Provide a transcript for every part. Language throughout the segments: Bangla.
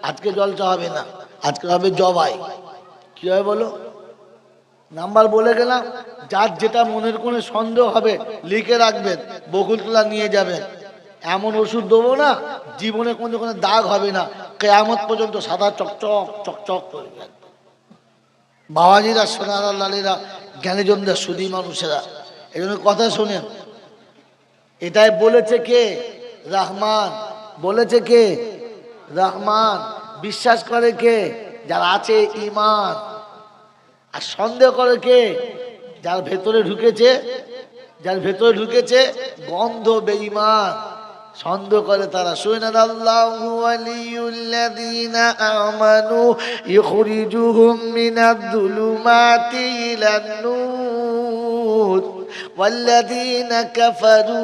আজকে জলসা হবে না, আজকে হবে জবাই। কি হয় বলো? নাম্বার বলে গেলাম, যার যেটা মনের কোণে সন্দেহ হবে লিখে রাখবেন, বকুলতলা নিয়ে যাবেন। এমন ওষুধ দেবো না, জীবনে কোনো কোনো দাগ হবে না, কেয়ামত পর্যন্ত সাদা চকচক চকচক করে যাবে। বাবাজিরা, সোনারা, লালেরা, জ্ঞানীজনরা, সুধী মানুষেরা, এই জন্য কথা শোনেন। এটাই বলেছে কে? রহমান। বলেছে কে? রহমান। বিশ্বাস করে কে? যারা আছে ঈমান। আর সন্দেহ করে কে? যার ভেতরে ঢুকেছে, যার ভেতরে ঢুকেছে গন্ধ বেঈমান, সন্দেহ করে তারা। শুনেন, আল্লাহু ওয়ালিয়ুল্লাযীনা আমানু ইখরিজুহুম মিনায-যুলুমাতি ইলান-নূর ওয়াল্লাযীনা কাফারু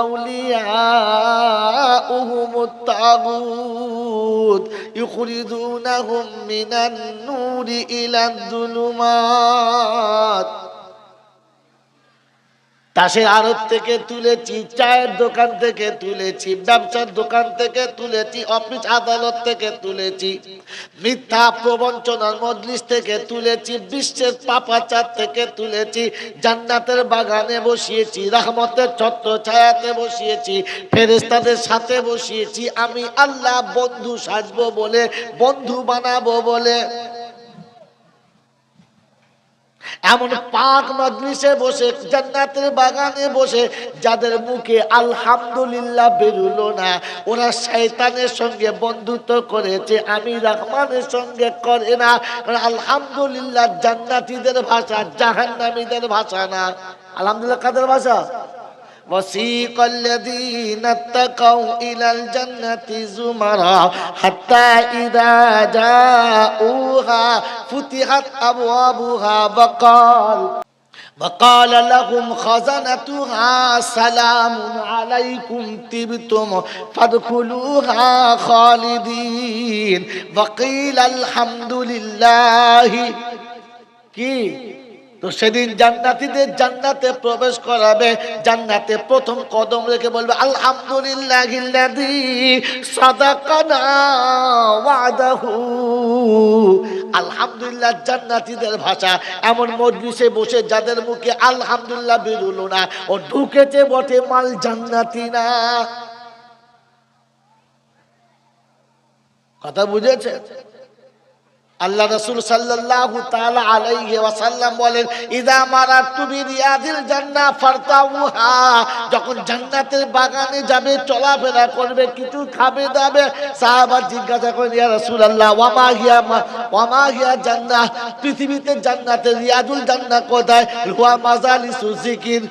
আউলিয়াউহুমুত-তাগুত ইখরিজুনাহুম মিনান-নূরি ইলায-যুলুমাত। তাসের আড়ত থেকে তুলেছি, চায়ের দোকান থেকে তুলেছি, ব্যবসার দোকান থেকে তুলেছি, অফিস আদালত থেকে তুলেছি, মিথ্যা প্রবঞ্চনার মজলিস থেকে তুলেছি, বিশ্বের পাপাচার থেকে তুলেছি, জান্নাতের বাগানে বসিয়েছি, রহমতের ছত্র ছায়াতে বসিয়েছি, ফেরেশতাদের সাথে বসিয়েছি। আমি আল্লাহ বন্ধু সাজবো বলে, বন্ধু বানাবো বলে। এমন পাক মজলিসে বসে, জান্নাতের বাগানে বসে যাদের মুখে আলহামদুলিল্লাহ বেরুলো না, ওরা শয়তানের সঙ্গে বন্ধুত্ব করেছে, আমি রহমানের সঙ্গে করে না। কারণ আলহামদুলিল্লাহ জান্নাতীদের ভাষা, জাহান্নামীদের ভাষা না। আলহামদুলিল্লাহ কাদের ভাষা? وسيق الذين اتقوا إلى الجنة زمرا حتى إذا جاءوها فتحت أبوابها وقال لهم خزنتها سلام عليكم طبتم فادخلوها خالدين وقيل الحمد لله। কি তো সেদিন জান্নাতীদের জান্নাতে প্রবেশ করাবে, জান্নাতে প্রথম কদম রেখে বলবে আলহামদুলিল্লাহিল্লাযী সাদাকানা ওয়াদাহু। আলহামদুলিল্লাহ জান্নাতীদের ভাষা। এমন মজলিসে বসে যাদের মুখে আলহামদুলিল্লাহ বেরুলো না, ও ঢুকেছে বটে মাল জান্নাতি না। কথা বুঝেছে? আল্লাহ রাসূল সাল্লাল্লাহু তাআলা আলাইহি ওয়াসাল্লাম বলেন, ইযা মারাতু বিরিয়াদিল জান্নাহ ফারতাউহা। যখন জান্নাতের বাগানে যাবে, চলাফেরা করবে, কিছু খাবে দাবে, সাহাবা জিজ্ঞাসা করেন, ইয়া রাসূলুল্লাহ ওয়া মা হিয়া জান্নাহ? পৃথিবীতে জান্নাতের রিয়াদুল জান্নাহ কোথায়? হুয়া মাজালিসু যিকির,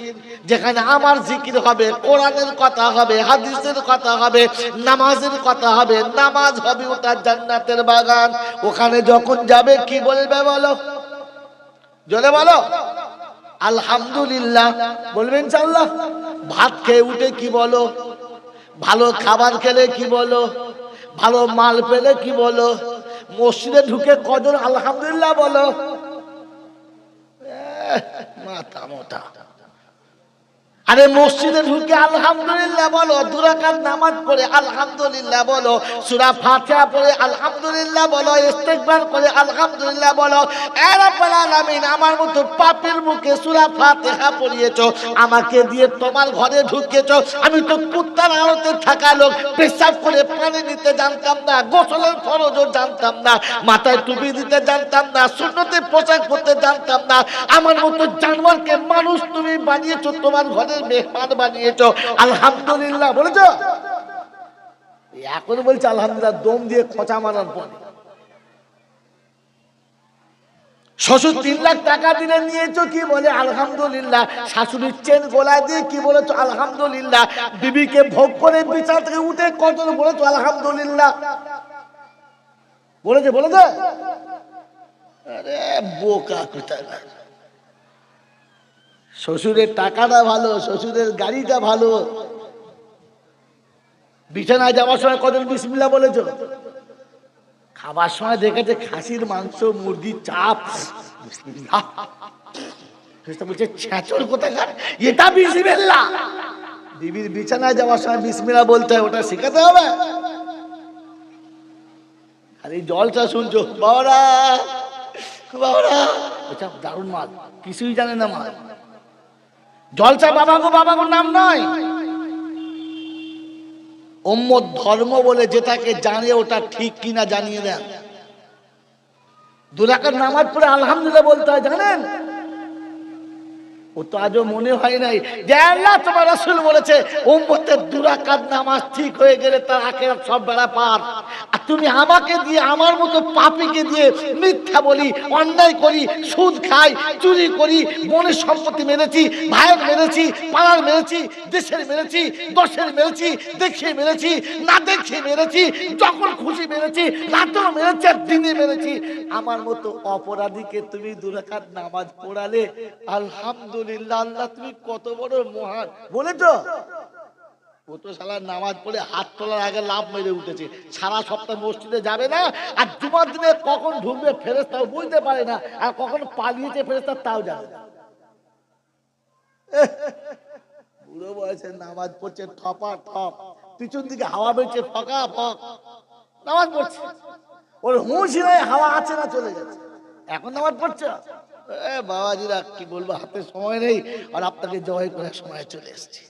যেখানে আমার জিকির হবে, কোরআনের কথা হবে, হাদিসের কথা হবে, নামাজের কথা হবে। নামাজ হবে ওটা জান্নাতের বাগান। ওখানে যখন যাবে কি বলবে বলো? জোরে বলো আলহামদুলিল্লাহ। বলবে ইনশাআল্লাহ। ভাত খেয়ে উঠে কি বলো? ভালো খাবার খেলে কি বলো? ভালো মাল পেলে কি বলো? মসজিদে ঢুকে কজন আলহামদুলিল্লাহ বলো? মাথা মোটা। আরে মসজিদে ঢুকে আলহামদুলিল্লাহ বলো, 2 রাকাত নামাজ পড়ে আলহামদুলিল্লাহ বলো, সূরা ফাতিহা পড়ে আলহামদুলিল্লাহ বলো, ইস্তিগফার করে আলহামদুলিল্লাহ বলো। এ রব্বুল আলামিন, আমার মতো পাপীর মুখে সূরা ফাতিহা পড়িয়েছো, আমাকে দিয়ে তোমার ঘরে ঢুকিয়েছো। আমি তো কুত্তার আড়তে থাকা লোক, পেশাব করে পানি নিতে জানতাম না, গোসলের ফরজও জানতাম না, মাথায় টুপি দিতে জানতাম না, সুন্নতে পোশাক পরতে জানতাম না। আমার মতো জানোয়ারকে মানুষ তুমি বানিয়েছো, তোমার ঘরে মেহমান বানিয়েছো, আলহামদুলিল্লাহ বলেছো। এখন বলছে আলহামদুলিল্লাহ দম দিয়ে খোঁচা মারার পরে। শ্বশুর 3 লাখ টাকা দিলে নিয়েছো, কি বলে আলহামদুলিল্লাহ। শাশুড়ির চেন গলায় দিয়ে কি বলেছো? আলহামদুলিল্লাহ। বিবিকে ভোগ করে বিছানা থেকে উঠে কত বলেছো? আলহামদুলিল্লাহ বলেছে। বলেছে? আরে বোকা কোথাকার। শ্বশুরের টাকাটা ভালো, শ্বশুরের গাড়িটা ভালো, বিছানায় যাওয়ার সময় কজন বিসমিল্লাহ বলেছো? খাবার সময় দেখেছে খাসির মাংস, মুরগির চাপ, বিসমিল্লাহ। বলছে ছেঁচড় কোথাকার, এটা বিসমিল্লাহ। বিবির বিছানায় যাওয়ার সময় বিসমিল্লাহ বলতে হয়, ওটা শেখাতে হবে। আর এই জলসা শুনছো বাবারা বাবারা, এটা দারুণ মাল, কিছুই জানে না মাল। জলসা বাবাগো বাবাগো নাম নয়, উম্মত ধর্ম বলে যেটাকে জানে ওটা ঠিক কিনা জানিয়ে দেন। 2 রাকাত নামাজ পড়ে আলহামদুলিল্লাহ বলতে হয়, জানেন? ও তো আজও মনে হয় নাই যে আল্লাহ তোমার রাসূল বলেছে উম্মতের 2 রাকাত নামাজ ঠিক হয়ে গেলে তার আখিরাত সব বেড়া পার। আর তুমি আমাকে দিয়ে, আমার মতো পাপীকে দিয়ে মিথ্যা বলি, অন্যায় করি, সুদ খাই, চুরি করি, বোনের সম্পত্তি মেরেছি, ভাইয়ের মেরেছি, পাড়ার মেরেছি, দেশের মেরেছি, দশের মেরেছি, দেখিয়ে মেরেছি, না দেখিয়ে মেরেছি, যখন খুশি মেরেছি, রাতেও মেরেছি, দিনে মেরেছি। আমার মতো অপরাধীকে তুমি 2 রাকাত নামাজ পড়ালে আলহামদুলিল্লাহ, আল্লাহ তুমি কত বড় মহান বলে তো। ও তো শালা নামাজ পড়ে হাত তোলার আগে লাভ মেরে উঠেছে, সারা সপ্তাহ মসজিদে যাবে না, আর জুমার দিনে কখন ঢুকবে ফেরেশতাও বুঝতে পারে না, আর কখন পালিয়েছে ফেরেশতা তাও জানে না। বুড়ো বয়সে নামাজ পড়ছে ঠপা ঠপ, পিছন দিকে হাওয়া বেরছে ফকা ফক, নামাজ পড়ছে, ওর হুঁশ নাই হাওয়া আছে না চলে গেছে, এখন নামাজ পড়ছে। বাবাজিরা কি বলবো, হাতে সময় নেই, আর আপনাকে জয় করার সময় চলে এসেছে।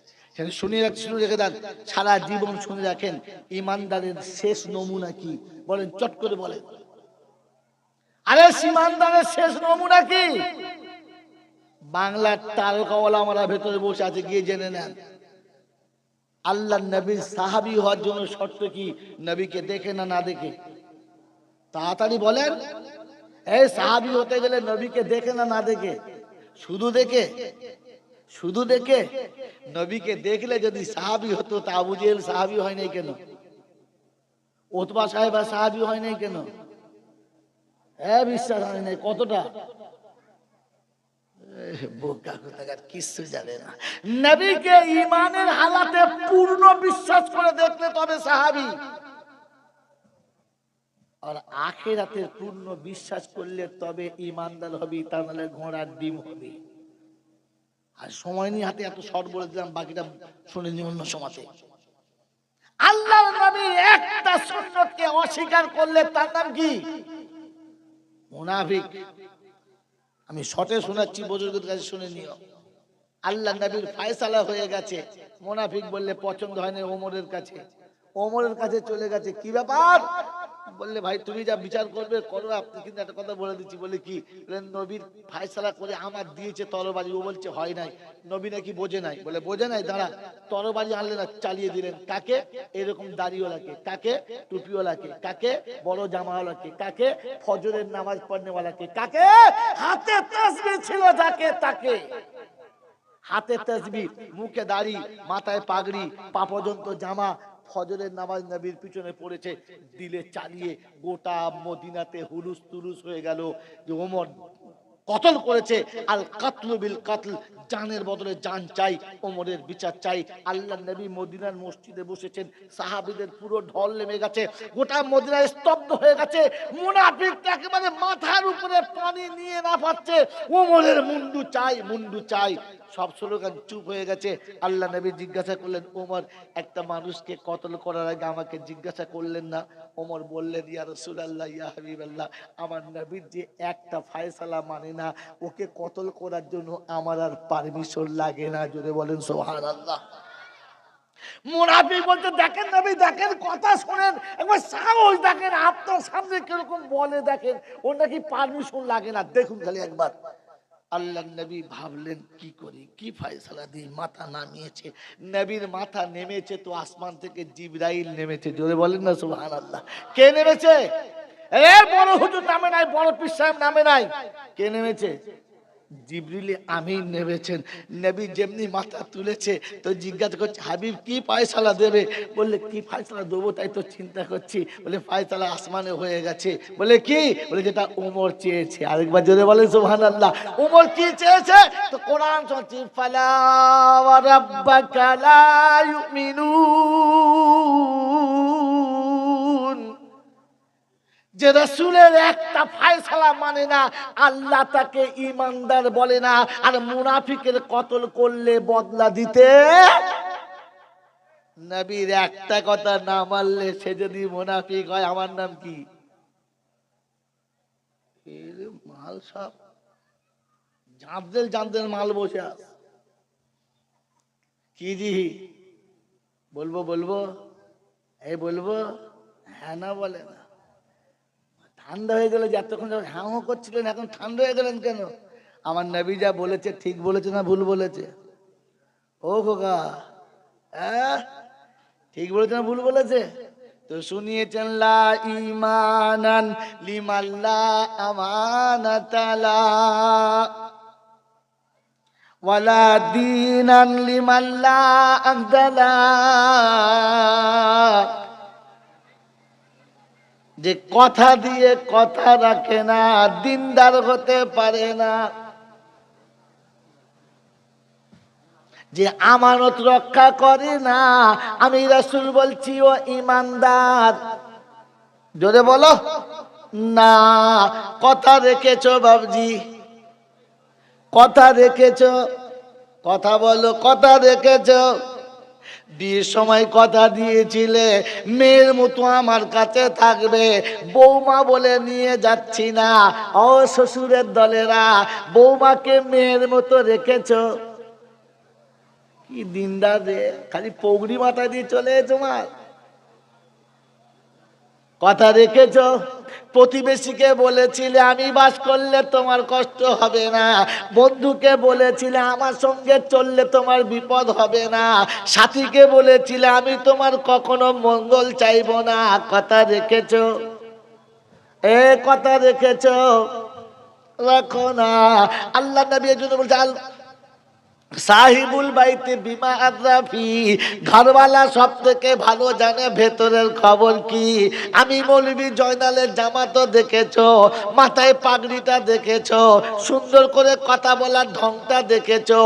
শুনে রেখে দেন, সারা জীবন শুনে রাখেন ইমানদারের শেষ নমুনা কি, বলেন চট করে বলেন। আরে ইমানদারের শেষ নমুনা কি? বাংলার তারকাওয়ালা আমরা ভেতরে বসে আছে, গিয়ে জেনে নেন। আল্লাহ নবীর সাহাবী হওয়ার জন্য শর্ত কি? নবীকে দেখে না দেখে? তাড়াতাড়ি বলেন। এই সাহাবী হতে গেলে নবীকে দেখে না দেখে? শুধু দেখে? শুধু দেখে? নবীকে দেখলে যদি সাহাবী হতো তা আবু জেহেল সাহাবী হয় নাই কেন? উতবা সাহেব সাহাবী হয় নাই কেন? বিশ্বাস হয় নাই কতটা? বোকা কোথাকার, কিছু জানে না। নবীকে ঈমানের হালাতে পূর্ণ বিশ্বাস করে দেখলে তবে সাহাবী, আর আখিরাতে পূর্ণ বিশ্বাস করলে তবে ঈমানদার হবে, তা নাহলে ঘোড়ার ডিম হবে। আর সময় নিয়ে হাতে এত শর্ট বলে দিলাম, বাকিটা শুনে নিন অন্য সময়তে। আল্লাহর নবীর একটা সুন্নতকে অস্বীকার করলে তার নাম কি? মুনাফিক। আমি শর্টে শোনাচ্ছি, বুজুর্গদের কাছে শুনে নিও। আল্লাহ নবীর ফয়সালা হয়ে গেছে, মুনাফিক বললে পছন্দ হয় না ওমরের কাছে, ওমরের কাছে চলে গেছে। কি ব্যাপার? বললে ভাই তুমি যা বিচার করবে করো, আপনি কিন্তু একটা কথা বলে দিচ্ছি। বলে কি? নবীর ফয়সালা করে আমার দিয়েছে তরবারি, ও বলছে হয় নাই। নবী নাকি বোঝে নাই। বলে বোঝে নাই, দাঁড়া, তরবারি আনলে না, চালিয়ে দিলেন। কাকে? এরকম দাড়িওয়ালাকে। কাকে? টুপিওয়ালাকে। কাকে? বড় জামাওয়ালাকে। কাকে? ফজরের নামাজ পড়নেওয়ালাকে। কাকে? হাতে তাসবিহ ছিল যাকে তাকে। হাতে তাসবিহ, মুখে দাড়ি, মাথায় পাগড়ি, পা পর্যন্ত জামা, ফজরের নামাজ নবীর পিছনে পড়েছে, দিলে চালিয়ে গোটা মদিনাতে হুলুস তুলুস হয়ে গেল যে ওমর কতল করেছে। আল কাতলু বিল কাতল, জানের বদলে জান চাই, ওমরের বিচার চাই। আল্লাহ নবী মদিনার মসজিদে বসেছেন, সাহাবীদের পুরো ঢল নেমে গেছে, গোটা মদিনা স্তব্ধ হয়ে গেছে। মুনাফিক একেবারে মাথার উপরে পানি নিয়ে না পাচ্ছে, ওমরের মুন্ডু চাই, মুন্ডু চাই। সব স্লোগান চুপ হয়ে গেছে। আল্লাহ নবী জিজ্ঞাসা করলেন, ওমর একটা মানুষকে কতল করার আগে আমাকে জিজ্ঞাসা করলেন না? ওমর বললেন, ইয়া রাসূলুল্লাহ, ইয়া হাবিবাল্লাহ, আমার নবীর যে একটা ফয়সালা মানে না, ওকে কতল করার জন্য আমার আর পারমিশন লাগে না। জোরে বলেন সুবহানাল্লাহ। মুনাফিক বলতে, দেখেন নবী দেখেন, কথা শুনেন, একবার সাহস দেখেন, আপনার সামনে কিরকম বলে দেখেন, ওর নাকি পারমিশন লাগে না। দেখুন খালি একবার। আল্লাহ নবী ভাবলেন কি করি, কি ফয়সালা দিই। মাথা নামিয়েছে, নবীর মাথা নেমেছে তো আসমান থেকে জিবরাইল নেমেছে। জোরে বলেন না সুবহানাল্লাহ। কে নেমেছে? বড় হুজুর নামে নাই, বড় পীর সাহেব নামে নাই। কে নেমেছে? জিবরিল আমিন নেমেছেন। নবী যেমনি মাথা তুলেছে তো জিজ্ঞাসা করছে, হাবিব কি ফয়সালা দেবে? বললে কি ফয়সালা দেবো তাই তো চিন্তা করছি। বলে ফয়সালা আসমানে হয়ে গেছে। বলে কি? বলে যেটা ওমর চেয়েছে। আরেকবার জোরে বলেন সুবহানাল্লাহ। ওমর কি চেয়েছে? তো কোরআন শুনছি, ফালা ওয়া রাব্বাকা লা ইউমিনুন, যে রাসূলের একটা ফয়সালা মানে না, আল্লাহ তাকে ঈমানদার বলে না। আর মুনাফিকের কতল করলে বদলা দিতে, নবীর একটা কথা না মানলে সে যদি মুনাফিক হয়, আমার নাম কি? মাল সব জাঁদের জাঁদের মাল বসে আস। কি জি বলবো বলবো, এই বলবো, হ্যাঁ না বলে না। ঠান্ডা হয়ে গেলে, যে এতক্ষণ যখন হ্যাঁ হ্যাঁ করছিলেন এখন ঠান্ডা হয়ে গেলেন কেন? আমার নবী যা বলেছে ঠিক বলেছে না ভুল বলেছে? ও খোকা, হ্যাঁ ঠিক বলেছে না ভুল বলেছে? তো শুনিয়েছেন, লা ঈমানান লিমান লা আমানাতা লা ওয়ালা দীনান লিমান লা আহদা লা। যে কথা দিয়ে কথা রাখে না, দিনদার হতে পারে না। যে আমানত রক্ষা করে না, আমি রাসূল বলছি ও ঈমানদার। জোরে বলো না। কথা রেখেছো বাবজি, কথা রেখেছো, কথা বলো, কথা রেখেছো। বিয়ের সময় কথা দিয়েছিলে মেয়ের মতো আমার কাছে থাকবে, বৌমা বলে নিয়ে যাচ্ছি না। ও শ্বশুরের দলেরা, বৌমাকে মেয়ের মতো রেখেছো। কি দিনদার রে, খালি পগড়ি মাথা দিয়ে চলে তোমার। কথা রেখেছো। প্রতিবেশীকে বলেছিলে আমি বাস করলে তোমার কষ্ট হবে না, বন্ধুকে বলেছিলে আমার সঙ্গে চললে তোমার বিপদ হবে না, সাথীকে বলেছিলে আমি তোমার কখনো মঙ্গল চাইবো না। কথা রেখেছো, এ কথা রেখেছো, রাখো না। আল্লাহ নবী এর জন্য বলছে, সাহিবুল বাইতে বিমা আদরাফি, ঘরওয়ালা সব থেকে ভালো জানে ভেতরের খবর কি। আমি মৌলবী জয়নালের জামা তো দেখেছো, মাথায় পাগড়িটা দেখেছো, সুন্দর করে কথা বলার ঢংটা দেখেছো,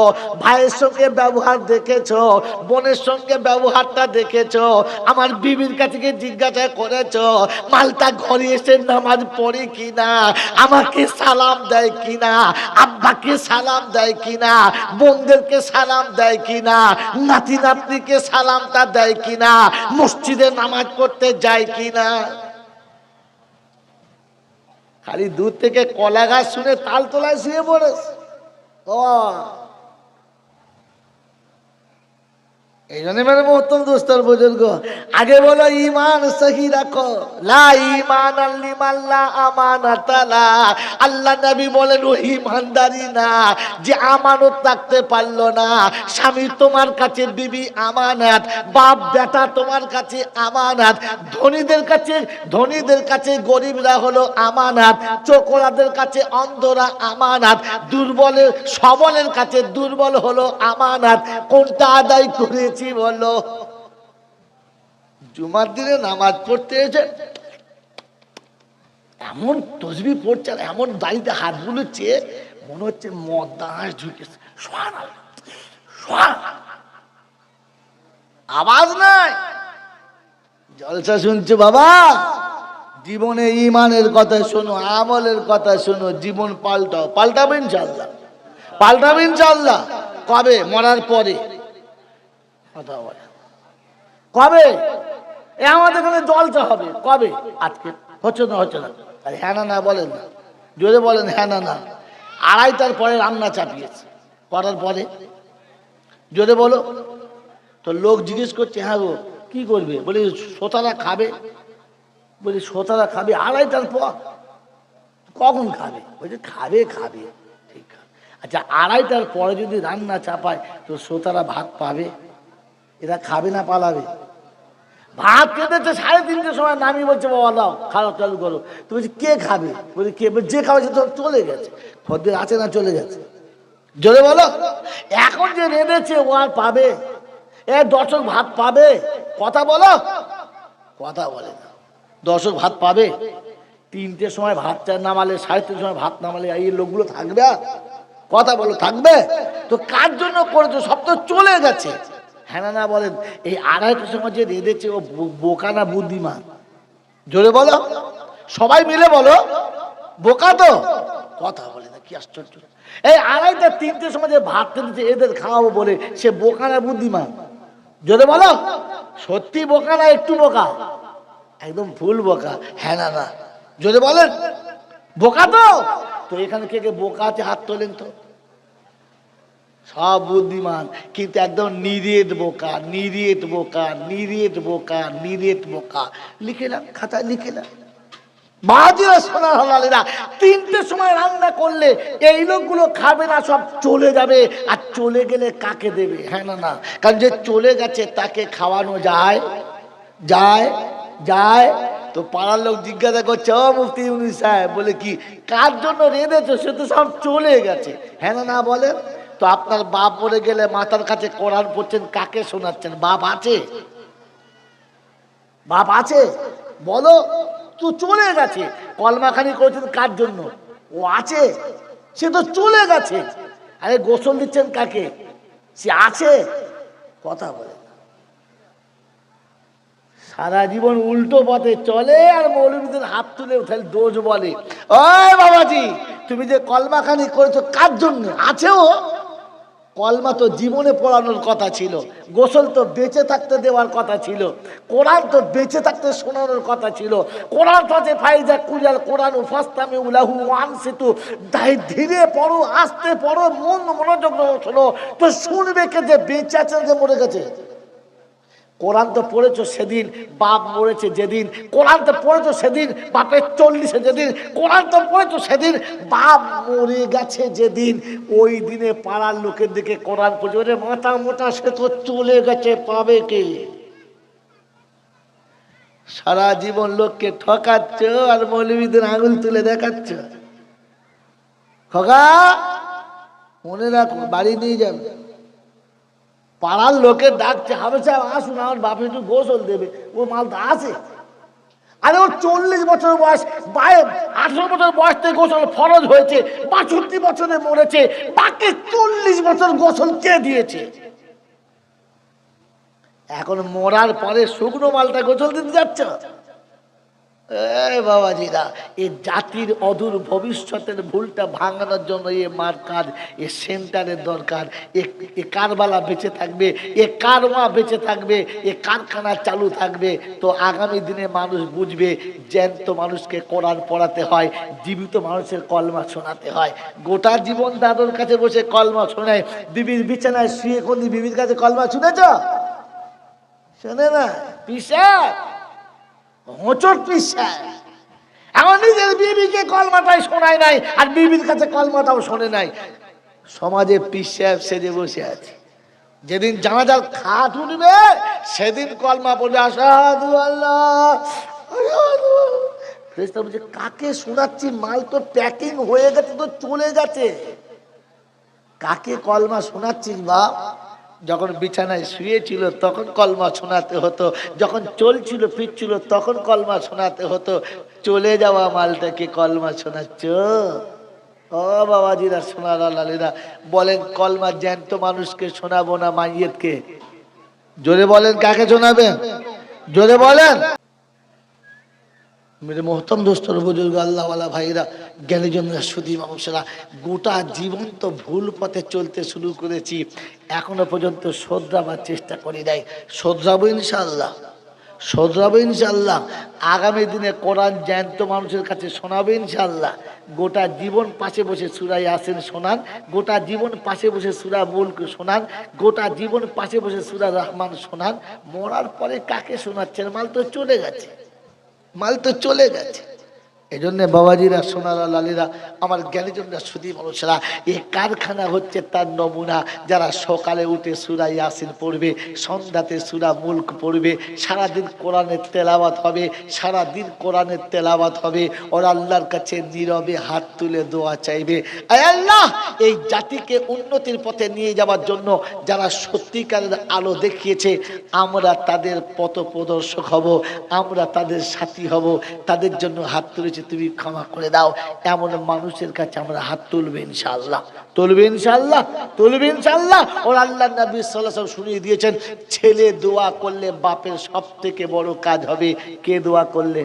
ভাইয়ের সঙ্গে ব্যবহার দেখেছো, বোনের সঙ্গে ব্যবহারটা দেখেছো, আমার বিবির কাছে গিয়ে জিজ্ঞাসা করেছো মালটা ঘরে এসে নামাজ পড়ে কিনা, আমাকে সালাম দেয় কিনা, আব্বাকে সালাম দেয় কিনা, বোনদেরকে সালাম দেয় কিনা, নাতি নাতনিকে সালামটা দেয় কিনা, মসজিদে নামাজ পড়তে যায় কিনা। খালি দূর থেকে কলা গাছ শুনে তাল তোলায় শুয়ে পড়েছে। ও এই জন্য মেরে মোহতম দোস্তর বুজুর্গ, আগে বলো ঈমান সহি রাখো। লা ঈমান লিমান লা আমানাতা লা। আল্লাহ নবী বলেন ও ঈমানদারি না যে আমানত রাখতে পারলো না। স্বামী তোমার কাছে বিবি আমানত, বাপ বেটা তোমার কাছে আমানত, ধনীদের কাছে গরিবরা হলো আমানত, চোখরাদের কাছে অন্ধরা আমানত, দুর্বলের সবলের কাছে দুর্বল হলো আমানত। কোনটা আদায় করে বলো? জুমার দিনে নামাজ পড়তে এসে এমন তসবিহ পড়ছে, এমন দাড়িতে হাতগুলো চেয়ে মনে হচ্ছে মদ দাঁড় ঝুঁকেছে, আওয়াজ নাই, জলসা শুনছে। বাবা জীবনে ঈমানের কথা শোনো, আমলের কথা শোনো, জীবন পাল্টাও। পাল্টাবে ইনশাআল্লাহ, পাল্টাবে ইনশাআল্লাহ। কবে? মরার পরে। কথা বলে কবে? আমাদের এখানে জলসা হবে কবে? আজকে হচ্ছে না, হচ্ছে না। আর হ্যাঁ না না বলেন না, জোরে বলেন হ্যাঁ না না। 2:30টার পরে রান্না চাপিয়েছে, করার পরে জোরে বলো। তো লোক জিজ্ঞেস করছে হ্যাঁ গো কি করবে? বলি শ্রোতারা খাবে। বলি শ্রোতারা খাবে 2:30টার পর? কখন খাবে? বলছে খাবে খাবে, ঠিক। আচ্ছা 2:30টার পরে যদি রান্না চাপায় তো শ্রোতারা ভাত পাবে? এরা খাবে না পালাবে? ভাত খেতেছে 3:30টার সময়, নামি বলছে বাবা দাও খাওয়া চালু করো। তো বলছি কে খাবে? বলছি কে? যে খাওয়াছে তো চলে গেছে, খদ্দের আছে না চলে গেছে। জোরে বলো। এখন যে রেঁধেছে ও আর পাবে? দর্শক ভাত পাবে? কথা বলো, কথা বলে না। দর্শক ভাত পাবে? 3টের সময় ভাত নামালে, 3:30টার সময় ভাত নামালে এই লোকগুলো থাকবে? কথা বলো, থাকবে? তো কার জন্য করেছো? সব তো চলে গেছে। হ্যাঁ না বলেন। এই 2:30টার সময় যে রেঁধেছে ও বোকা না বুদ্ধিমান? জোরে বলো, সবাই মিলে বলো। বোকা তো? কথা বলে না, কি আশ্চর্য। এই 2:30 3টের সময় যে ভাত রেঁধেছে এদের খাওয়াবো বলে, সে বোকা না বুদ্ধিমান? জোরে বলো। সত্যি বোকা না একটু বোকা? একদম ফুল বোকা। হ্যাঁ না না, জোরে বলেন। বোকা তো তো এখানে কে কে বোকা আছে হাত তোলেন তো। সব বুদ্ধিমান কিন্তু একদম নিরেট বোকা, নিরেট বোকা, নিরেট বোকা, নিরেট বোকা। লিখে না, খাতায় লিখে না। বাজিরা সোনার হালালেরা, 3টের সময় রান্না করলে এই লোকগুলো খাবে না, সব চলে যাবে। আর চলে গেলে কাকে দেবে? হ্যাঁ না না, কারণ যে চলে গেছে তাকে খাওয়ানো যায় যায় যায়। তো পাড়ার লোক জিজ্ঞাসা করছে, ও মুফতি ইউনূস সাহেব, বলে কি কার জন্য রেঁধেছো? সে তো সব চলে গেছে। হ্যাঁ না না বলেন তো। আপনার বাপ মরে গেলে মাথার কাছে কোরআন পড়ছেন, কাকে শোনাচ্ছেন? বাপ আছে? বাপ আছে? বলো। তো চলে গেছে। কলমাখানি করেছেন কার জন্য? ও আছে? সে তো চলে গেছে। আরে গোসল দিচ্ছেন কাকে? সে আছে? কথা বলে। সারা জীবন উল্টো পথে চলে আর মৌলবীদের হাত তুলে উঠাল দোষ বলে। ওই বাবাজি, তুমি যে কলমাখানি করেছো কার জন্য? আছেও। কলমা তো জীবনে পড়ানোর কথা ছিল, গোসল তো বেঁচে থাকতে দেওয়ার কথা ছিল, কোরআন তো বেঁচে থাকতে শোনানোর কথা ছিল। কোরআন ফাজে ফাইজা কুলাল কোরআন ফাস্তামি উলাহু ওয়ানসিতু, ধীরে পড়ো, আস্তে পড়ো, মন মনোযোগ শোনো। তো শুনবে কে যে বেঁচে আছে, যে মরে গেছে? কোরআন তো পড়েছো সেদিন বাপ মরেছে যেদিন, কোরআন তো পড়েছো সেদিন বাপের 40-এ যেদিন, কোরআন তো পড়েছো সেদিন বাপ মরে গেছে যেদিন। ওই দিনে পাড়ার লোকের দিকে কোরআন পড়ছে, ওরে মাথা মোটা, সে তো চলে গেছে, পাবে কে? সারা জীবন লোককে ঠকাচ্ছ আর মৌলবীদের আঙুল তুলে দেখাচ্ছ। খোকা মনে রাখো, বাড়ি নিয়ে যাবে। পাড়ার লোকের ডাকছে, হবে সাহেব আসুন, আমার বাপে একটু গোসল দেবে। ও মালটা আছে? আরে ওর 40 বছর বয়স, 18 বছর বয়স থেকে গোসল ফরজ হয়েছে, 62 বছরে মরেছে, বাকি 40 বছর গোসল কে দিয়েছে? এখন মরার পরে শুকনো মালটা গোসল দিতে যাচ্ছ? বাবাজিরা, এই জাতির অদূর ভবিষ্যতের ভুলটা ভাঙানোর জন্য এ মার্কাজ, এ সেন্টারের দরকার। এ কারবালা বেঁচে থাকবে, এ কারওয়া বেঁচে থাকবে, এ কারখানা চালু থাকবে। তো আগামী দিনে মানুষ বুঝবে জ্যান্ত মানুষকে কোরআন পড়াতে হয়, জীবিত মানুষের কলমা শোনাতে হয়। গোটা জীবন দাদুর কাছে বসে কলমা শোনায়, বিবির বিছানায় শুয়ে কোন বিবির কাছে কলমা শুনেছ? শোনে না। পিসাব হোঁচট পিসাব। এখন নিজের বিবিকে কলমাটাই শোনায় নাই, আর বিবির কাছে কলমাটাও শোনে নাই। সমাজে পিসাব সেজে বসে আছে। যেদিন জানাজার খাট উঠবে সেদিন কলমা পড়বে, আশহাদু আল্লাহ। কাকে শোনাচ্ছি? মাল তো প্যাকিং হয়ে গেছে, তো চলে গেছে। কাকে কলমা শোনাচ্ছিস বাপ? যখন বিছানায় শুয়েছিল তখন কলমা শোনাতে হতো, যখন চলছিল ফিরছিল তখন কলমা শোনাতে হতো। চলে যাওয়া মালটাকে কলমা শোনাচ্ছ? ও বাবাজিরা, সোনার লালীরা, বলেন কলমা জ্যান্ত মানুষকে শোনাবো না মাইয়েতকে? জোরে বলেন, কাকে শোনাবেন? জোরে বলেন। মেরে মোহতম দোস্তর বুজুর্গ আল্লাহওয়ালা ভাইরা, জ্ঞানীজনরা, সুধী মানুষেরা, গোটা জীবন তো ভুল পথে চলতে শুরু করেছি, এখনো পর্যন্ত শোধরাবার চেষ্টা করি নাই। শোধরাবো ইনশাআল্লাহ, শোধরাবো ইনশাআল্লাহ। আগামী দিনে কোরআন জ্যান্ত মানুষের কাছে শোনাবে ইনশাআল্লাহ। গোটা জীবন পাশে বসে সূরা ইয়াসিন শোনান, গোটা জীবন পাশে বসে সূরা মুলক শোনান, গোটা জীবন পাশে বসে সূরা রহমান শোনান। মরার পরে কাকে শোনাচ্ছেন? মাল তো চলে গেছে, মাল তো চলে গেছে। এই জন্য বাবাজিরা, সোনারা, লালীরা, আমার জ্ঞানীজনরা, সুধী মানুষেরা, এই কারখানা হচ্ছে তার নমুনা। যারা সকালে উঠে সূরা ইয়াসিন পড়বে, সন্ধ্যাতে সূরা মুলক পড়বে, সারাদিন কোরআনের তেলাওয়াত হবে, সারাদিন কোরআনের তেলাওয়াত হবে, ওরা আল্লাহর কাছে নীরবে হাত তুলে দোয়া চাইবে, আয় আল্লাহ, এই জাতিকে উন্নতির পথে নিয়ে যাওয়ার জন্য যারা সত্যিকারের আলো দেখিয়েছে, আমরা তাদের পথ প্রদর্শক হব, আমরা তাদের সাথী হব, তাদের জন্য হাত তুলেছি, তুমি ক্ষমা করে দাও। এমন মানুষের কাছে আমরা হাত তুলবে ইনশাআল্লাহ, তুলবে ইনশাআল্লাহ, তুলবে ইনশাআল্লাহ। ওর আল্লাহ নবী সাল্লাল্লাহু আলাইহি ওয়াসাল্লাম শুনিয়ে দিয়েছেন, ছেলে দোয়া করলে বাপের সব থেকে বড় কাজ হবে। কে দোয়া করলে?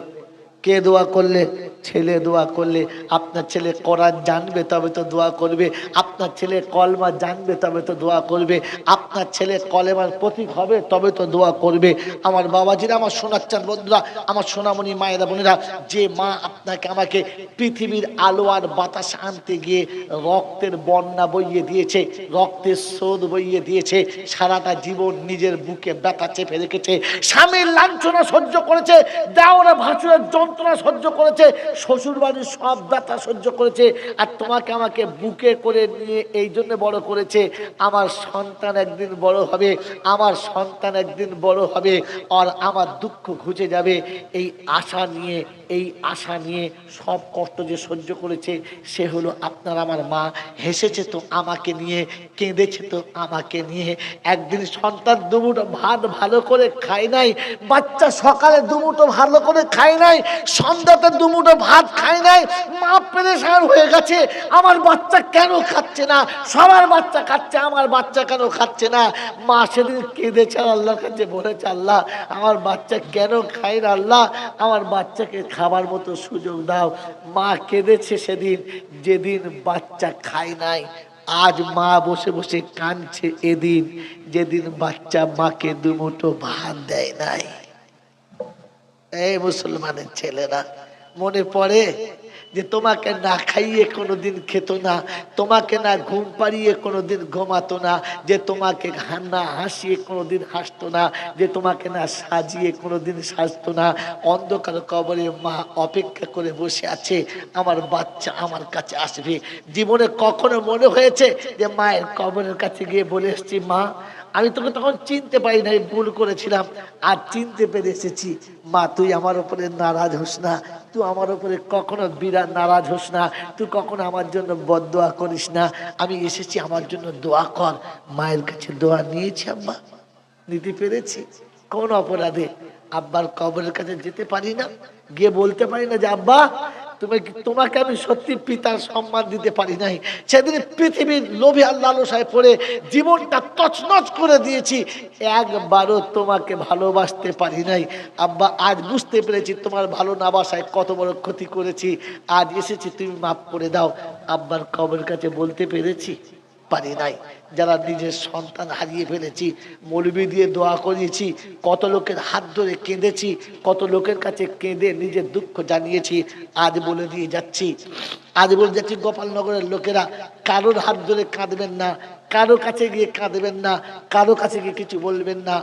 কে দোয়া করলে? ছেলে দোয়া করলে, আপনার ছেলে কোরআন জানবে তবে তো দোয়া করবে, আপনার ছেলে কলমা জানবে তবে তো দোয়া করবে, আপনার ছেলে কলেমার প্রতীক হবে তবে তো দোয়া করবে। আমার বাবাজিরা, আমার সোনাচ্চার বন্ধুরা, আমার সোনামণি মায়েরা বোনেরা, যে মা আপনাকে আমাকে পৃথিবীর আলো আর বাতাস আনতে গিয়ে রক্তের বন্যা বইয়ে দিয়েছে, রক্তের স্রোত বইয়ে দিয়েছে, সারাটা জীবন নিজের বুকে ব্যথা চেপে রেখেছে, স্বামীর লাঞ্ছনা সহ্য করেছে, দেওরা ভাসুরের যন্ত্রণা সহ্য করেছে, শ্বশুর বাড়ির সব ব্যথা সহ্য করেছে, আর তোমাকে আমাকে বুকে করে নিয়ে এই জন্য বড় করেছে, আমার সন্তান একদিন বড় হবে, আমার সন্তান একদিন বড় হবে, আর আমার দুঃখ ঘুচে যাবে, এই আশা নিয়ে, এই আশা নিয়ে সব কষ্ট যে সহ্য করেছে সে হলো আপনার আমার মা। হেসেছে তো আমাকে নিয়ে, কেঁদেছে তো আমাকে নিয়ে। একদিন সন্তান দুমুঠো ভাত ভালো করে খায় নাই, বাচ্চা সকালে দুমুঠো ভালো করে খায় নাই, সন্ধ্যাতে দুমুঠো ভাত খায় নাই, মা পেরেশান হয়ে গেছে, আমার বাচ্চা কেন খাচ্ছে না, সবার বাচ্চা খাচ্ছে, আমার বাচ্চা কেন খাচ্ছে না। মা সেদিন কেঁদেছে, আল্লাহর কাছে বলেছে, আল্লাহ আমার বাচ্চা কেন খায় না, আল্লাহ আমার বাচ্চাকে খাবার মতো সুযোগ দাও। মা কেঁদেছে সেদিন যেদিন বাচ্চা খায় নাই। আজ মা বসে বসে কাঁদছে এদিন যেদিন বাচ্চা মাকে দুমুঠো ভাত দেয় নাই। এই মুসলমানের ছেলেরা, মনে পড়ে যে তোমাকে না খাইয়ে কোনোদিন খেত না, তোমাকে না ঘুম পাড়িয়ে কোনোদিন ঘুমাতো না, যে তোমাকে না হাসিয়ে কোনোদিন হাসতো না, যে তোমাকে না সাজিয়ে কোনোদিন সাজতো না। অন্ধকার কবরে মা অপেক্ষা করে বসে আছে, আমার বাচ্চা আমার কাছে আসবে। জীবনে কখনো মনে হয়েছে যে মায়ের কবরের কাছে গিয়ে বলে এসেছি, মা আমি তোকে তখন চিনতে পারি নাই, ভুল করেছিলাম, আর চিনতে পেরে এসেছি, মা তুই আমার উপরে নারাজ হোস না, তুই আমার উপরে কখনো বিরাট নারাজ হোস না, তুই কখনো আমার জন্য বদদোয়া করিস না, আমি এসেছি আমার জন্য দোয়া কর। মায়ের কাছে দোয়া নিয়েছি আব্বা, নিতে পেরেছি। কোন অপরাধে আব্বার কবরের কাছে যেতে পারি না, গিয়ে বলতে পারি না যে আব্বা তোমাকে আমি সত্যি পিতার সম্মান দিতে পারি নাই, সেদিন পৃথিবীর লোভে আর লালসায় পড়ে জীবনটা তছনছ করে দিয়েছি, একবারও তোমাকে ভালোবাসতে পারি নাই। আব্বা আজ বুঝতে পেরেছি তোমার ভালো না বাসায় কত বড় ক্ষতি করেছি, আজ এসেছি তুমি মাফ করে দাও। আব্বার কবরের কাছে বলতে পেরেছি? পারি নাই। যারা নিজের সন্তান হারিয়ে ফেলেছি, মৌলবি দিয়ে দোয়া করিয়েছি, কত লোকের হাত ধরে কেঁদেছি, কত লোকের কাছে কেঁদে নিজের দুঃখ জানিয়েছি, আজ বলে দিয়ে যাচ্ছি, আজ বলে যাচ্ছি গোপালনগরের লোকেরা কারোর হাত ধরে কাঁদবেন না, কারো কাছে গিয়ে কাঁদবেন না, কারো কাছে গিয়ে কিছু বলবেন না।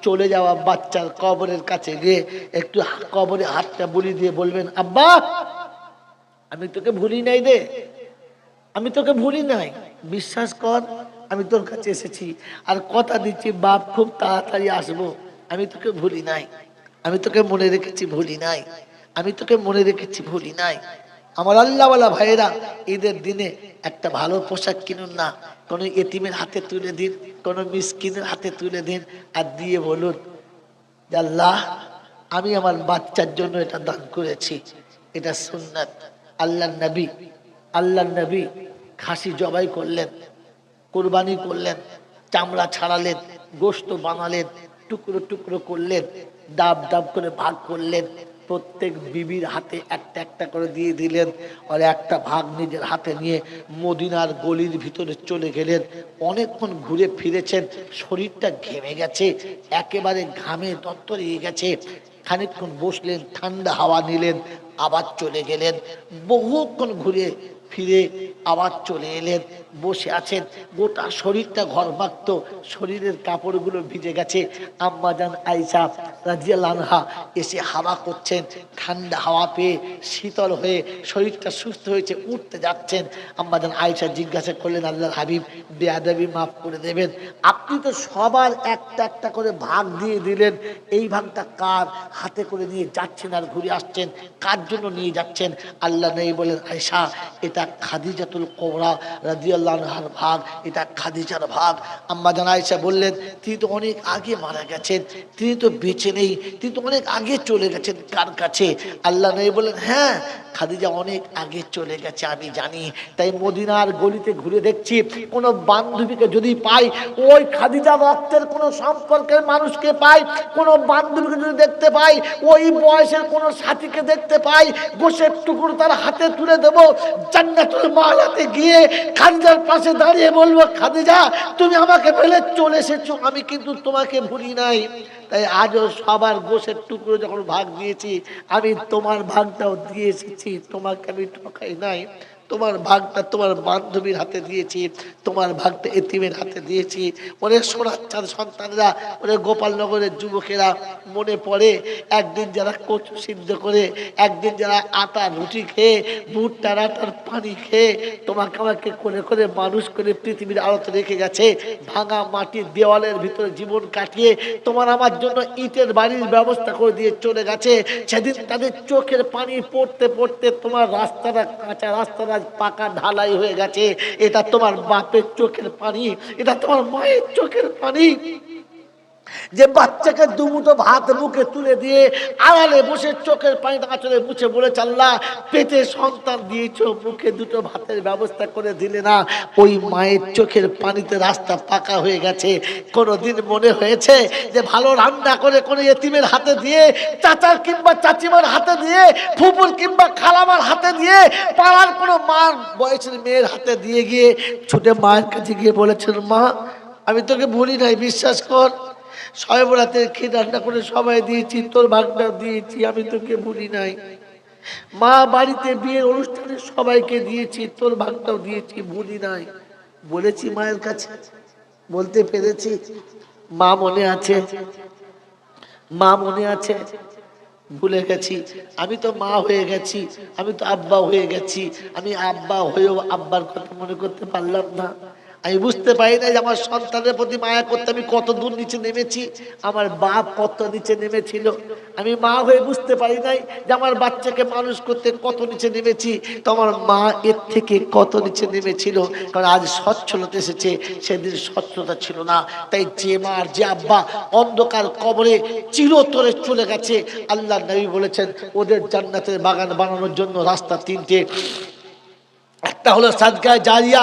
চলে যাওয়া বাচ্চার কবরের কাছে গিয়ে একটু কবরে হাতটা বুলিয়ে দিয়ে বলবেন, আব্বা আমি তোকে ভুলি নাই রে, আমি তোকে ভুলি নাই, বিশ্বাস কর আমি তোর কাছে এসেছি, আর কথা দিচ্ছি বাপ খুব তাড়াতাড়ি আসবো, আমি তোকে ভুলি নাই, আমি তোকে মনে রেখেছি, ভুলি নাই, আমি তোকে মনে রেখেছি, ভুলি নাই। আমার আল্লাহওয়ালা ভাইয়েরা, ঈদের দিনে একটা ভালো পোশাক কিনুন না, কোনো এতিমের হাতে তুলে দিন, কোনো মিসকিনের হাতে তুলে দিন, আর দিয়ে বলুন আল্লাহ আমি আমার বাচ্চার জন্য এটা দান করেছি। এটা সুন্নাত। আল্লাহর নবী খাসি জবাই করলেন, কুরবানি করলেন, চামড়া ছাড়ালেন, গোশত বানালেন, টুকরো টুকরো করলেন, ডাব ডাব করে ভাগ করলেন, প্রত্যেক বিবির হাতে একটা একটা করে দিয়ে দিলেন, আর একটা ভাগ নিজের হাতে নিয়ে মদিনার গলির ভিতরে চলে গেলেন। অনেকক্ষণ ঘুরে ফিরেছেন, শরীরটা ঘেমে গেছে, একেবারে ঘামে তত্তরিয়ে গেছে, খানিকক্ষণ বসলেন, ঠান্ডা হাওয়া নিলেন, আবার চলে গেলেন। বহুক্ষণ ঘুরে ফিরে আবার চলে এলেন, বসে আছেন, গোটা শরীরটা ঘরমাক্ত, শরীরের কাপড়গুলো ভিজে গেছে। আম্মাজান আয়েশা রাদিয়াল্লাহু আনহা এসে হাওয়া করছেন, ঠান্ডা হাওয়া পেয়ে শীতল হয়ে শরীরটা সুস্থ হয়েছে, উঠতে যাচ্ছেন। আম্মাজান আয়েশা জিজ্ঞাসা করলেন, আল্লাহর হাবিব বেয়াদবি মাফ করে দেবেন, আপনি তো সবার একটা একটা করে ভাগ দিয়ে দিলেন, এই ভাগটা কার? হাতে করে নিয়ে যাচ্ছেন আর ঘুরে আসছেন, কার জন্য নিয়ে যাচ্ছেন? আল্লাহ নবী বলেন, আয়েশা এটা খাদিজাতুল কুবরা রাদিয়াল্লাহু আনহার ভাগ, এটা খাদিজার ভাগ। আম্মা জান আয়েশা বললেন, তিনি তো অনেক আগে মারা গেছেন, তিনি তো বেঁচে নেই, তিনি তো অনেক আগে চলে গেছেন, কার কাছে? আল্লাহ নবী বলেন, হ্যাঁ খাদিজা অনেক আগে চলে গেছে আমি জানি, তাই মদিনার গলিতে ঘুরে দেখছি কোনো বান্ধবীকে যদি পাই, ওই খাদিজা রক্তের কোনো সম্পর্কের মানুষকে পাই, কোনো বান্ধবীকে যদি দেখতে পাই, ওই বয়সের কোনো সাথীকে দেখতে পাই, গোশের টুকরো তার হাতে তুলে দেবো, জান্নাতুল মালাতে গিয়ে খাদিজার পাশে দাঁড়িয়ে বলবো, খাদিজা তুমি আমাকে ফেলে চলে এসেছো, আমি কিন্তু তোমাকে ভুলি নাই। তাই আজও সবার গোশের টুকরো যখন ভাগ দিয়েছি, আমি তোমার ভাগটাও দিয়ে এসেছি, তোমাকে আমি ঠকাই নাই। তোমার ভাগটা তোমার বান্ধবীর হাতে দিয়েছি, তোমার ভাগটা এতিমের হাতে দিয়েছি। ওরে সোনাচ্চার সন্তানরা, ওরে গোপালনগরের যুবকেরা, মনে পড়ে একদিন যারা কচু সিদ্ধ করে, একদিন যারা আটা রুটি খেয়ে, ভুট্টার আটার পানি খেয়ে তোমাকে আমাকে করে করে মানুষ করে পৃথিবীর আলোতে রেখে গেছে, ভাঙা মাটির দেওয়ালের ভিতরে জীবন কাটিয়ে তোমার আমার জন্য ইটের বাড়ির ব্যবস্থা করে দিয়ে চলে গেছে। সেদিন তাদের চোখের পানি পড়তে পড়তে তোমার রাস্তাটা, কাঁচা রাস্তাটা পাকা ঢালাই হয়ে গেছে। এটা তোমার বাপের চোখের পানি, এটা তোমার মায়ের চোখের পানি। যে বাচ্চাকে দুমুঠো ভাত মুখে তুলে দিয়ে আড়ালে বসে চোখের পানিটা আঁচলে মুছে বলেছে, আল্লাহ পেটে সন্তান দিয়েছো, মুখে দুটো ভাতের ব্যবস্থা করে দিলে না। ওই মায়ের চোখের পানিতে রাস্তা পাকা হয়ে গেছে। কোনোদিন মনে হয়েছে যে ভালো রান্না করে কোনো এতিমের হাতে দিয়ে, চাচার কিংবা চাচিমার হাতে দিয়ে, ফুপুর কিংবা খালামার হাতে দিয়ে, পাড়ার কোনো মার বয়সের মেয়ের হাতে দিয়ে গিয়ে ছুটে মায়ের কাছে গিয়ে বলেছেন, মা আমি তোকে ভুলি নাই, বিশ্বাস কর, শবে রাতে খেয়ে রান্না করে সবাই দিয়েছি, তোর ভাগটাও দিয়েছি, আমি তোকে ভুলি নাই। মা বাড়িতে বিয়ের অনুষ্ঠানে সবাইকে দিয়েছি, তোর ভাগটাও দিয়েছি, ভুলি নাই। বলেছি মায়ের কাছে, বলতে পেরেছি। মা মনে আছে, মা মনে আছে, ভুলে গেছি। আমি তো মা হয়ে গেছি, আমি তো আব্বা হয়ে গেছি, আমি আব্বা হয়েও আব্বার কথা মনে করতে পারলাম না। আমি বুঝতে পারি না যে আমার সন্তানের প্রতি মায়া করতে আমি কত দূর নিচে নেমেছি, আমার বাপ কত নিচে নেমেছিল। আমি মা হয়ে বুঝতে পারি নাই যে আমার বাচ্চাকে মানুষ করতে কত নিচে নেমেছি, তো আমার মা এর থেকে কত নিচে নেমেছিল। কারণ আজ সচ্ছলতা এসেছে, সেদিন সচ্ছলতা ছিল না। তাই যে মা আর যে আব্বা অন্ধকার কবরে চিরতরে চলে গেছে, আল্লাহ নবী বলেছেন ওদের জান্নাতের বাগান বানানোর জন্য রাস্তা তিনটে। একটা হলো সাদকায়ে জারিয়া,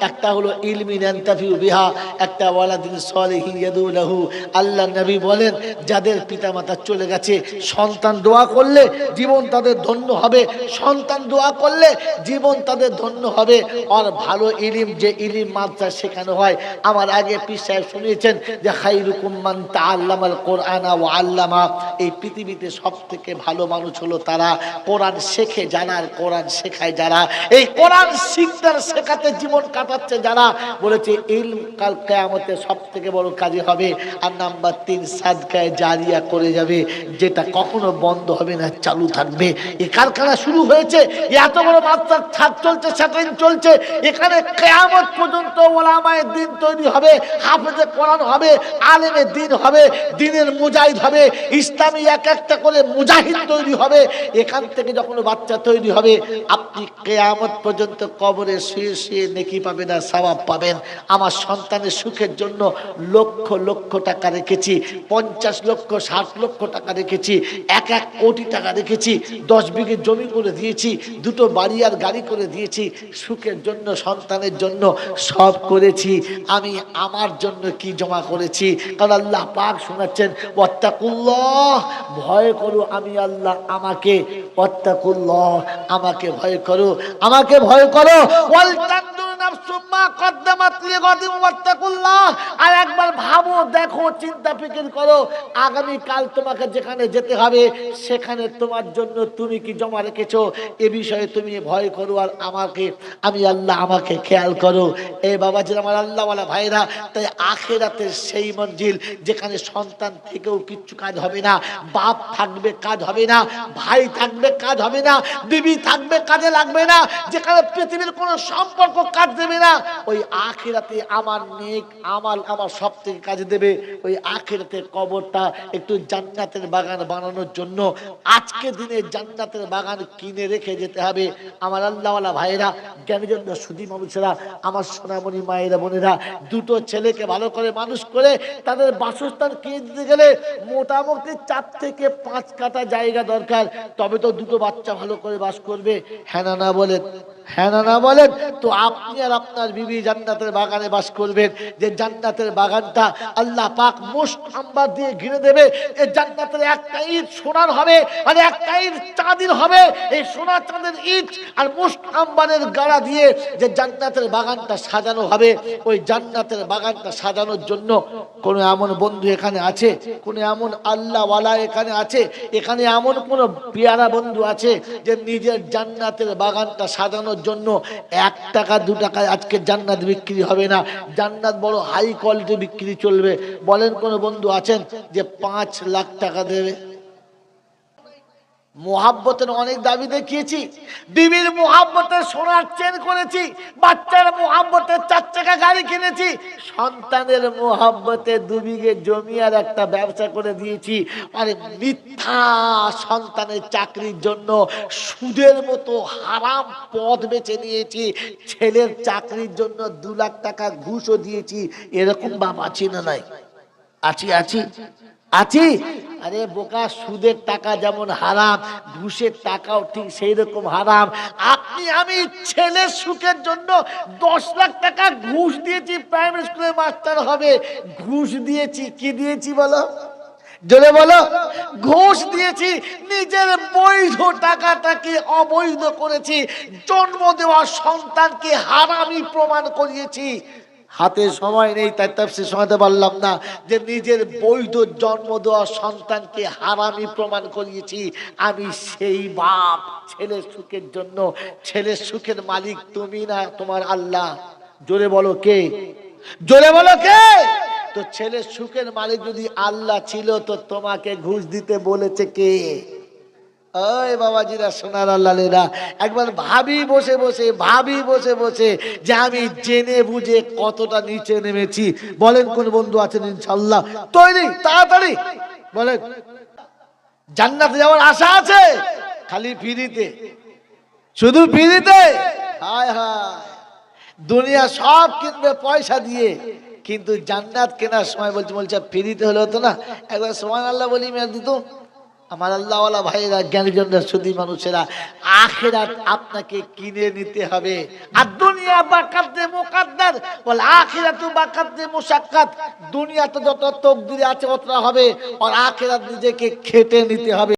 একটা হলো ইলমিন ইয়ানতাফিউ বিহা, একটা ওয়ালাদিন সালিহিন ইয়াদউ লাহু। আল্লাহ নবী বলেন যাদের পিতামাতা চলে গেছে, সন্তান দোয়া করলে জীবন তাদের ধন্য হবে, সন্তান দোয়া করলে জীবন তাদের ধন্য হবে। আর ভালো ইলম, যে ইলম মাদ্রাসা শেখানো হয়, আমার আগে পীর সাহেব শুনিয়েছেন যে খায়রুকুম মান তাআল্লামাল কোরআনা ওয়া আল্লামা। এই পৃথিবীতে সবথেকে ভালো মানুষ হলো তারা কোরআন শেখে যারা, আর কোরআন শেখায় যারা। এই কোরআন শিখতে শেখাতে জীবন কাটাচ্ছে যারা, বলেছে ইলম কাল কিয়ামতে সবথেকে বড় কাজে হবে। আর নাম্বার 3 সাদকায়ে জারিয়া করে যাবে, যেটা কখনো বন্ধ হবে না, চালু থাকবে। এই কারখানা শুরু হয়েছে, এত বড় মাত্রার ছাদ চলছে, সেটিং চলছে, এখানে কিয়ামত পর্যন্ত ওলামায়ে দ্বীন তৈরি হবে, হাফেজে কোরআন হবে, আলেমে দ্বীন হবে, দ্বীনের মুজাহিদ হবে, ইসলামী এক একটা করে মুজাহিদ তৈরি হবে। এখান থেকে যখন বাচ্চা তৈরি হবে, আপনি কিয়ামত পর্যন্ত কবরে শুয়ে শুয়ে নেকি পাবেন আর সওয়াব পাবেন। আমার সন্তানের সুখের জন্য লক্ষ লক্ষ টাকা রেখেছি, 50 লক্ষ 60 লক্ষ টাকা রেখেছি, 1 কোটি টাকা রেখেছি, 10 বিঘে জমি করে দিয়েছি, 2টো বাড়ি আর গাড়ি করে দিয়েছি, সুখের জন্য, সন্তানের জন্য সব করেছি। আমি আমার জন্য কি জমা করেছি? কারণ আল্লাহ পাক শোনাচ্ছেন, ওয়াত্তাকুল্লাহ, ভয় করো আমি আল্লাহ আমাকে, ওয়াত্তাকুল্লাহ, আমাকে ভয় করো, আমাকে ভয় করো। ওয়াল তানজুর নাফসুম মা কদ্দামাত লিগাদিন ওয়াত্তাকুল্লাহ। আর একবার ভাবো, দেখো, চিন্তা ফিকির করো, আগামী কাল তোমাকে যেখানে যেতে হবে, সেখানে তোমার জন্য তুমি কি জমা রেখেছো, এ বিষয়ে তুমি ভয় করো। আর আমাকে, আমি আল্লাহ, আমাকে খেয়াল করো। এ বাবাজি, আমার আল্লাহওয়ালা ভাইরা, তাই আখিরাতের সেই মঞ্জিল যেখানে সন্তান থেকেও কিচ্ছু কাজ হবে না, বাপ থাকবে কাজ হবে না, ভাই থাকবে কাজ হবে না, বিবি থাকবে কাজে লাগবে না, যেখানে পৃথিবীর কোনো সম্পর্ক কাজ দেবে না, ওই আখিরাতে আমার নেক আমাল আমার সব থেকে কাজে দেবে। ওই আখিরাতে কবরটা একটু জান্নাতের বাগান বানানোর জন্য আজকে দিনে জান্নাতের বাগান কিনে রেখে যেতে হবে। আমার আল্লাহওয়ালা ভাইয়েরা, জ্ঞানীজন সুধী মানুষেরা, আমার সোনামণি মায়েরা বোনেরা, দুটো ছেলেকে ভালো করে মানুষ করে তাদের বাসস্থান কিনে দিতে গেলে মোটামুটি 4 থেকে 5 কাঠা জায়গা দরকার, তবে তো দুটো বাচ্চা ভালো করে বাস করবে। হ্যাঁ না বলেন, হ্যাঁ না বলেন? তো আপনি আর আপনার বিবি জান্নাতের বাগানে বাস করবেন, যে জান্নাতের বাগানটা আল্লাহ পাক মুস্ট আম্বার দিয়ে ঘিরে দেবে। এই জান্নাতের একটা ইট সোনার হবে আর একটা ইট চাঁদির হবে। এই সোনা চাঁদের ইট আর মুস্ট আম্বারের গাড়া দিয়ে যে জান্নাতের বাগানটা সাজানো হবে, ওই জান্নাতের বাগানটা সাজানোর জন্য কোন এমন বন্ধু এখানে আছে, কোন এমন আল্লাহওয়ালা এখানে আছে, এখানে এমন কোন পেয়ারা বন্ধু আছে যে নিজের জান্নাতের বাগানটা সাজানোর জন্য 1 টাকা 2 টাকায় আজকে জান্নাত বিক্রি হবে না, জান্নাত বড় হাই কোয়ালিটি বিক্রি চলবে? বলেন কোন বন্ধু আছেন যে 5 লাখ টাকা দেবে? মোহাব্বতের অনেক দাবি দেখিয়েছি, বিবির মোহাব্বতের সোনার চেন করেছি, বাচ্চার মোহাব্বতের 4 চাকা গাড়ি কিনেছি, সন্তানের মোহাব্বতে 2 বিঘে জমি আর একটা ব্যবসা করে দিয়েছি। আরে মিথ্যা সন্তানের চাকরির জন্য সুদের মতো হারাম পথ বেছে নিয়েছি, ছেলের চাকরির জন্য 2 লাখ টাকা ঘুষও দিয়েছি। এরকম বাপ আছি না নাই? আছি আছি আছি। আরে বোকা, সুদের টাকা যেমন হারাম, ঘুষের টাকাও ঠিক সেই রকম হারাম। আপনি আমি ছেলের সুখের জন্য 10 লাখ টাকা ঘুষ দিয়েছি, প্রাইমারি স্কুলের মাস্টার হবে। ঘুষ দিয়েছি, কি দিয়েছি বলো? জোরে বলো। ঘুষ দিয়েছি, নিজের বৈধ টাকাটাকে অবৈধ করেছি, জন্ম দেওয়া সন্তানকে হারামি প্রমাণ করিয়েছি। হাতে সময় নেই তাই তাফসীর শোনাতে পারলাম না, যে নিজের বৈধ জন্ম দেওয়া সন্তানকে হারামি প্রমাণ করিয়েছি। আমি সেই বাপ। ছেলের সুখের জন্য, ছেলের সুখের মালিক তুমি না তোমার আল্লাহ। জোরে বলো কে? জোরে বলো কে? তো ছেলের সুখের মালিক যদি আল্লাহ ছিল, তো তোমাকে ঘুষ দিতে বলেছে কে? ওই বাবাজিরা, সোনার আল্লাহরা, একবার ভাবি বসে বসে যে আমি জেনে বুঝে কতটা নিচে নেমেছি। বলেন কোন বন্ধু আছেন ইনশাআল্লাহ তৈরি? তাড়াতাড়ি বলেন। জান্নাতে যাওয়ার আশা আছে? খালি ফ্রিতে, শুধু ফ্রিতে? হায় হায়, দুনিয়া সব কিনবে পয়সা দিয়ে, কিন্তু জান্নাত কেনার সময় বলছে ফ্রিতে হলে হতো না? একবার সুবহানাল্লাহ বলি মেয়ে দিত। আমার আল্লাহওয়ালা ভাইয়েরা, জ্ঞানীজনরা, সুধী মানুষেরা, আখিরাত আপনাকে কিনে নিতে হবে। আর দুনিয়া বাকাতে মুকাদ্দার, বল আখিরাতু বাকাতে মুশাক্কাত। দুনিয়াতে যত তকদিরে আছে অতটা হবে, আর আখিরাত নিজেকে খেটে নিতে হবে।